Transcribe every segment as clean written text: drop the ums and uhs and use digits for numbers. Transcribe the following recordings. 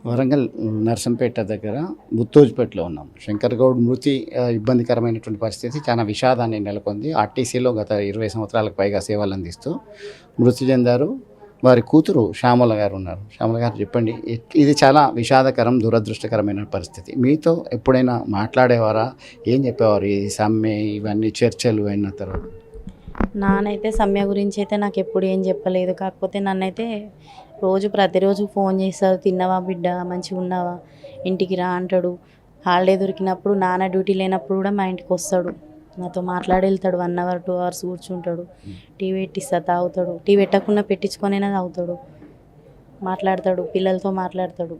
వరంగల్ నర్సంపేట దగ్గర ముత్తోజ్పేటలో ఉన్నాం. శంకర్ గౌడ్ మృతి ఇబ్బందికరమైనటువంటి పరిస్థితి చాలా విషాదాన్ని నెలకొంది. ఆర్టీసీలో గత 20 సంవత్సరాలకు పైగా సేవలు అందిస్తూ మృతి చెందారు. వారి కూతురు శ్యామల గారు ఉన్నారు. శ్యామల గారు చెప్పండి, ఇది చాలా విషాదకరం, దురదృష్టకరమైన పరిస్థితి. మీతో ఎప్పుడైనా మాట్లాడేవారా? ఏం చెప్పేవారు ఈ సమ్మె ఇవన్నీ చర్చలు అయిన తర్వాత? నానైతే సమ్య గురించి అయితే నాకు ఎప్పుడు ఏం చెప్పలేదు. కాకపోతే నన్నైతే ప్రతిరోజు ఫోన్ చేస్తాడు. తిన్నావా బిడ్డ, మంచిగా ఉన్నావా, ఇంటికి రా అంటాడు. హాలిడే దొరికినప్పుడు నాన్న డ్యూటీ లేనప్పుడు కూడా మా ఇంటికి వస్తాడు. నాతో మాట్లాడి వెళ్తాడు. 1 అవర్ 2 అవర్స్ కూర్చుంటాడు. టీ పెట్టిస్తా, తాగుతాడు. టీ పెట్టకుండా పెట్టించుకొనైనా తాగుతాడు. మాట్లాడతాడు, పిల్లలతో మాట్లాడతాడు.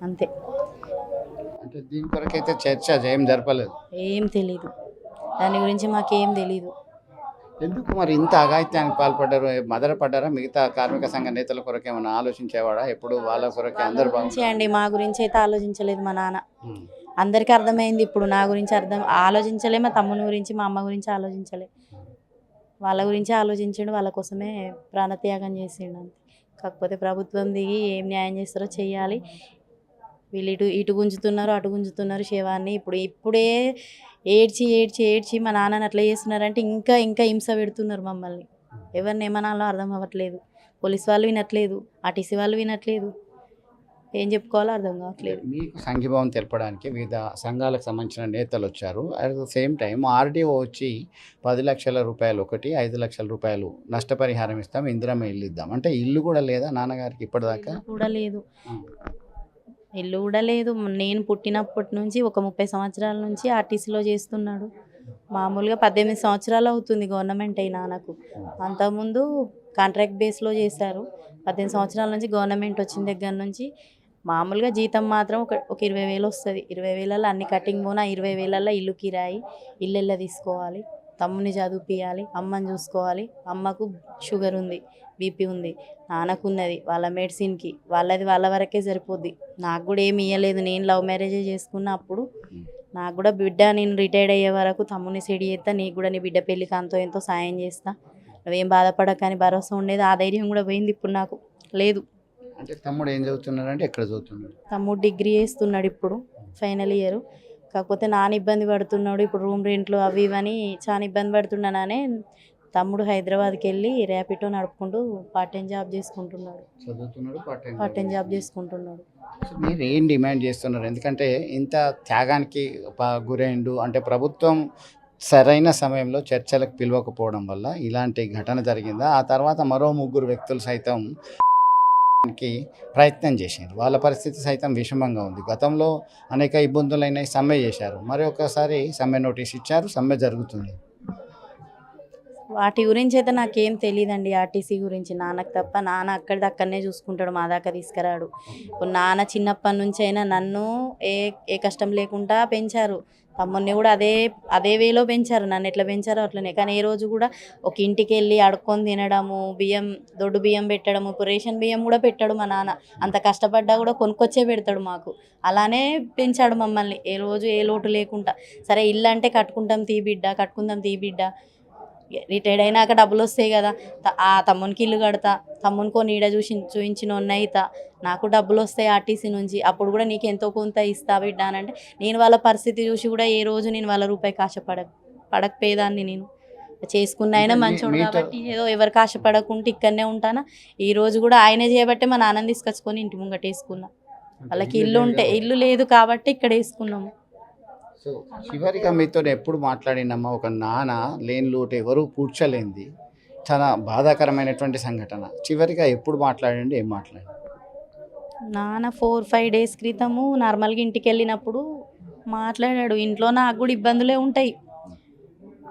అంతే. అంటే దీని కొరకైతే చర్చ ఏం జరపలేదు. ఏం తెలీదు, దాని గురించి మాకేం తెలీదు. ఎందుకు మరి ఇంత అఘాయిత్యానికి పాల్పడ్డారు? మదనపడ్డారా? మిగతా కార్మిక సంఘ నేతల కొరకు ఏమైనా ఆలోచించేవాడా? ఎప్పుడు వాళ్ళ కొరకే అందరు గురించి అండి, మా గురించి అయితే ఆలోచించలేదు మా నాన్న. ఉమ్. అందరికీ అర్థమైంది ఇప్పుడు. నా గురించి ఆలోచించలే, మా తమ్ముని గురించి, మా అమ్మ గురించి ఆలోచించలే. వాళ్ళ గురించి ఆలోచించండు, వాళ్ళ కోసమే ప్రాణత్యాగం చేసిండు అంతే. కాకపోతే ప్రభుత్వం దిగి ఏం న్యాయం చేస్తారో చెయ్యాలి. వీళ్ళు ఇటు గుంజుతున్నారు, అటు గుంజుతున్నారు శవాన్ని. ఇప్పుడే ఏడ్చి ఏడ్చి ఏడ్చి మా నాన్నని అట్లా చేస్తున్నారంటే ఇంకా ఇంకా హింస పెడుతున్నారు మమ్మల్ని. ఎవరిని ఏమనాలో అర్థం అవ్వట్లేదు. పోలీస్ వాళ్ళు వినట్లేదు, ఆర్టీసీ వాళ్ళు వినట్లేదు. ఏం చెప్పుకోవాలో అర్థం కావట్లేదు. మీకు సంఘీభావం తెలపడానికి వివిధ సంఘాలకు సంబంధించిన నేతలు వచ్చారు. At the same time RDO వచ్చి 10 లక్షల రూపాయలు ఒకటి, 5 లక్షల రూపాయలు నష్టపరిహారం ఇస్తాం, ఇందిరమ్మ ఇల్లు ఇద్దాం అంటే ఇల్లు కూడా లేదా నాన్నగారికి ఇప్పటిదాకా? ఇల్లు కూడా లేదు. నేను పుట్టినప్పటి నుంచి ఒక 30 సంవత్సరాల నుంచి ఆర్టీసీలో చేస్తున్నాడు. మామూలుగా 18 సంవత్సరాలు అవుతుంది గవర్నమెంట్ అయినా నాకు. అంతకుముందు కాంట్రాక్ట్ బేస్లో చేశారు. 18 సంవత్సరాల నుంచి గవర్నమెంట్ వచ్చిన దగ్గర నుంచి మామూలుగా జీతం మాత్రం ఒక 20,000 వస్తుంది. 20,000 అన్ని కటింగ్ పోనా, 20,000 ఇల్లు కిరాయి, ఇల్లు తీసుకోవాలి, తమ్ముని చదివిపియాలి, అమ్మని చూసుకోవాలి. అమ్మకు షుగర్ ఉంది, బీపీ ఉంది, నాన్నకున్నది, వాళ్ళ మెడిసిన్కి వాళ్ళ వరకే సరిపోద్ది. నాకు కూడా ఏమి ఇవ్వలేదు. నేను లవ్ మ్యారేజే చేసుకున్న. అప్పుడు నాకు కూడా బిడ్డ, నేను రిటైర్డ్ అయ్యే వరకు తమ్ముని సెడి చేస్తా, నీకు కూడా నీ బిడ్డ పెళ్ళికి అంతో ఎంతో సాయం చేస్తా, నువ్వేం బాధపడకని భరోసా ఉండేది. ఆ ధైర్యం కూడా పోయింది, ఇప్పుడు నాకు లేదు. అంటే తమ్ముడు ఏం చదువుతున్నాడు? అంటే ఎక్కడ చదువుతున్నాడు? తమ్ముడు డిగ్రీ చేస్తున్నాడు, ఇప్పుడు ఫైనల్ ఇయర్. కాకపోతే నాన్న ఇబ్బంది పడుతున్నాడు. ఇప్పుడు రూమ్ రెంట్లు అవి ఇవని చాలా ఇబ్బంది పడుతున్నాననే తమ్ముడు హైదరాబాద్కి వెళ్ళి ర్యాపిడో నడుపుకుంటూ పార్ట్ టైం జాబ్ చేసుకుంటున్నాడు. పార్ట్ టైం జాబ్ చేసుకుంటున్నాడు. మీరు ఏం డిమాండ్ చేస్తున్నారు? ఎందుకంటే ఇంత త్యాగానికి గురైండు అంటే ప్రభుత్వం సరైన సమయంలో చర్చలకు పిలవకపోవడం వల్ల ఇలాంటి ఘటన జరిగిందా? ఆ తర్వాత మరో 3 వ్యక్తులు సైతం ప్రయత్నం చేశారు. వాళ్ళ పరిస్థితి సైతం విషమంగా ఉంది. గతంలో అనేక ఇబ్బందులైన సమ్మె చేశారు, మరి ఒకసారి సమ్మె నోటీస్ ఇచ్చారు, సమ్మె జరుగుతుంది. వాటి గురించి అయితే నాకేం తెలియదండి. ఆర్టీసీ గురించి నాన్నకు తప్ప. నాన్న అక్కడనే చూసుకుంటాడు, మా దాకా తీసుకురాడు. ఇప్పుడు నాన్న చిన్నప్పటి నుంచి అయినా నన్ను ఏ కష్టం లేకుండా పెంచారు. తమ్ముడిని కూడా అదే వేలో పెంచారు. నన్ను ఎట్లా పెంచారో అట్లనే. కానీ ఏ రోజు కూడా ఒక ఇంటికి వెళ్ళి అడుక్కొని తినడము, దొడ్డు బియ్యం పెట్టడము, ఇప్పుడు రేషన్ బియ్యం కూడా పెట్టాడు మా నాన్న. అంత కష్టపడ్డా కూడా కొనుక్కొచ్చే పెడతాడు మాకు. అలానే పెంచాడు మమ్మల్ని, ఏ రోజు ఏ లోటు లేకుండా. సరే ఇల్లు అంటే కట్టుకుందాం తీ బిడ్డ, రిటైర్డ్ అయినాక డబ్బులు వస్తాయి కదా, ఆ తమ్మునికి ఇల్లు కడతా, తమ్మునికో నీడ చూయించిన ఉన్నయితా, నాకు డబ్బులు వస్తాయి ఆర్టీసీ నుంచి, అప్పుడు కూడా నీకు ఎంతో కొంత ఇస్తా బిడ్డ అని అంటే, నేను వాళ్ళ పరిస్థితి చూసి కూడా ఏ రోజు నేను వాళ్ళ రూపాయి పడకపోయేదాన్ని. నేను చేసుకున్న ఆయన మంచోడు కాబట్టి ఏదో ఎవరికి ఆశపడకుంటే ఇక్కడనే ఉంటానా. ఈ రోజు కూడా ఆయనే చేయబట్టే మా నాన్నని తీసుకొచ్చుకొని ఇంటి ముంగట వేసుకున్నా. వాళ్ళకి ఇల్లు లేదు కాబట్టి ఇక్కడ వేసుకున్నాము. సో చివరిగా మీతో ఎప్పుడు మాట్లాడినమ్మా? ఒక నాన్న లేని లోటు ఎవరు పూడ్చలేంది, చాలా బాధాకరమైనటువంటి సంఘటన. చివరిగా ఎప్పుడు మాట్లాడండి, ఏం మాట్లాడండి? నాన్న 4-5 డేస్ క్రితము నార్మల్గా ఇంటికి వెళ్ళినప్పుడు మాట్లాడాడు. ఇంట్లో నాకు కూడా ఇబ్బందులే ఉంటాయి.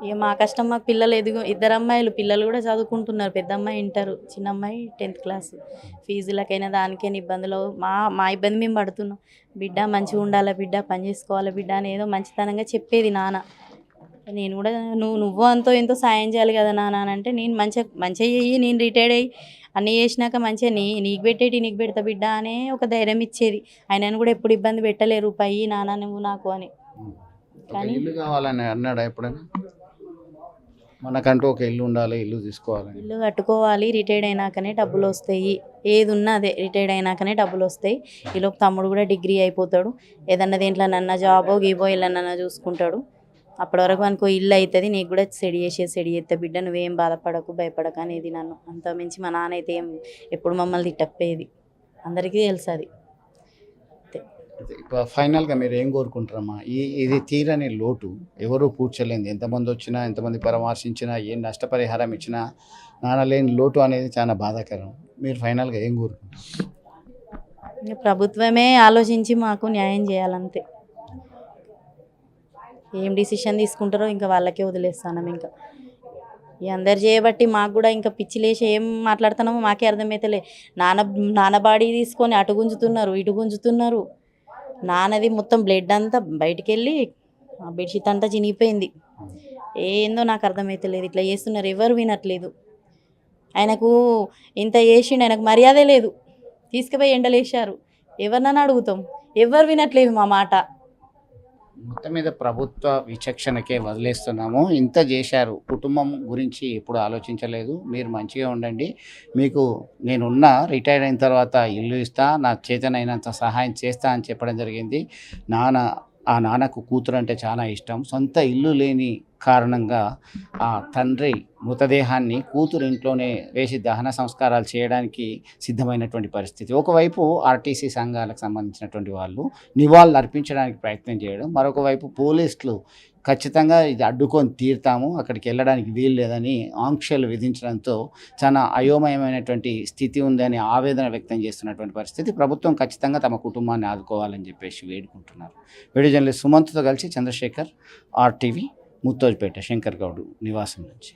ఇక మా కష్టం మాకు. పిల్లలు 2 అమ్మాయిలు, పిల్లలు కూడా చదువుకుంటున్నారు. పెద్ద అమ్మాయి ఇంటర్, చిన్న అమ్మాయి 10th క్లాస్. ఫీజులకైనా దానికైనా ఇబ్బందులు. మా ఇబ్బంది మేము పడుతున్నాం. బిడ్డ మంచిగా ఉండాలి, బిడ్డ పని చేసుకోవాలి బిడ్డ అని ఏదో మంచితనంగా చెప్పేది నాన్న. నేను కూడా నువ్వు అంతో ఎంతో సాయం చేయాలి కదా నాన్న అని అంటే, నేను మంచిగా చెయ్యి, నేను రిటైర్డ్ అయ్యి అన్నీ చేసినాక మంచిగా నీకు పెడతా బిడ్డ అనే ఒక ధైర్యం ఇచ్చేది. ఆయనను కూడా ఎప్పుడు ఇబ్బంది పెట్టలే, రూపాయి నాన్న నువ్వు నాకు అని. కానీ ఇల్లు కావాలని అన్నాడా ఎప్పుడైనా? మనకంటూ ఒక ఇల్లు ఉండాలి, ఇల్లు తీసుకోవాలని. ఇల్లు కట్టుకోవాలి, రిటైర్డ్ అయినాకనే డబ్బులు వస్తాయి. ఏది ఉన్నా అదే, రిటైర్డ్ అయినాకనే డబ్బులు వస్తాయి. ఈలోపు తమ్ముడు కూడా డిగ్రీ అయిపోతాడు, ఏదన్నా దేంట్లో నన్న జాబో గీబో ఇళ్ళన్నా చూసుకుంటాడు. అప్పటి వరకు అనుకో ఇల్లు అవుతుంది, నీకు కూడా సెడి చేస్తే బిడ్డ నువ్వేం బాధపడకు భయపడక అనేది నన్ను. అంత మించి మా నాన్న అయితే ఏం ఎప్పుడు మమ్మల్ని తిట్టప్పేది, అందరికీ తెలుసు అది. ఫైనల్గా మీరు ఏం కోరుకుంటారమ్మా? ఇది తీరని లోటు, ఎవరు పూడ్చలేంది. ఎంతమంది వచ్చినా, ఎంతమంది పరామర్శించినా, ఏ నష్టపరిహారం ఇచ్చినా నానలేని లోటు అనేది చాలా బాధాకరం. మీరు ఫైనల్గా ఏం కోరుకుంటారు? ఇంకా ప్రభుత్వమే ఆలోచించి మాకు న్యాయం చేయాలంతే. ఏం డిసిషన్ తీసుకుంటారో ఇంకా వాళ్ళకే వదిలేస్తాను. ఇంకా ఈ అందరు చేయబట్టి మాకు కూడా ఇంకా పిచ్చి లేచి ఏం మాట్లాడుతున్నామో మాకే అర్థమవుతలే. నాన్న బాడీ తీసుకొని అటు గుంజుతున్నారు, ఇటు గుంజుతున్నారు. నాన్నది మొత్తం బ్లడ్ అంతా బయటికి వెళ్ళి ఆ బెడ్షీట్ అంతా చినిగిపోయింది. ఏందో నాకు అర్థమవుతలేదు, ఇట్లా చేస్తున్నారు, ఎవరు వినట్లేదు. ఆయనకు ఇంత చేసిండు, ఆయనకు మర్యాదే లేదు. తీసుకుపోయి ఎండలేశారు, ఎవరినైనా అడుగుతాం, ఎవరు వినట్లేదు మా మాట. మొత్తం మీద ప్రభుత్వ విచక్షణకే వదిలేస్తున్నాము. ఇంత చేశారు, కుటుంబం గురించి ఎప్పుడు ఆలోచించలేదు. మీరు మంచిగా ఉండండి, మీకు నేనున్న రిటైర్ అయిన తర్వాత ఇల్లు ఇస్తా, నా చేతనైనంత సహాయం చేస్తా అని చెప్పడం జరిగింది. ఆ నాన్నకు కూతురు అంటే చాలా ఇష్టం. సొంత ఇల్లు లేని కారణంగా ఆ తండ్రి మృతదేహాన్ని కూతురు ఇంట్లోనే వేసి దహన సంస్కారాలు చేయడానికి సిద్ధమైనటువంటి పరిస్థితి. ఒకవైపు ఆర్టీసీ సంఘాలకు సంబంధించినటువంటి వాళ్ళు నివాళులు అర్పించడానికి ప్రయత్నం చేయడం, మరొక వైపు పోలీసులు ఖచ్చితంగా ఇది అడ్డుకొని తీరుతాము, అక్కడికి వెళ్ళడానికి వీలు లేదని ఆంక్షలు విధించడంతో చాలా అయోమయమైనటువంటి స్థితి ఉందని ఆవేదన వ్యక్తం చేస్తున్నటువంటి పరిస్థితి. ప్రభుత్వం ఖచ్చితంగా తమ కుటుంబాన్ని ఆదుకోవాలని చెప్పేసి వేడుకుంటున్నారు. వీడియో జర్నలిస్ట్ సుమంత్తో కలిసి చంద్రశేఖర్, RTV, ముత్తోజ్పేట, శంకర్ గౌడ్ నివాసం నుంచి.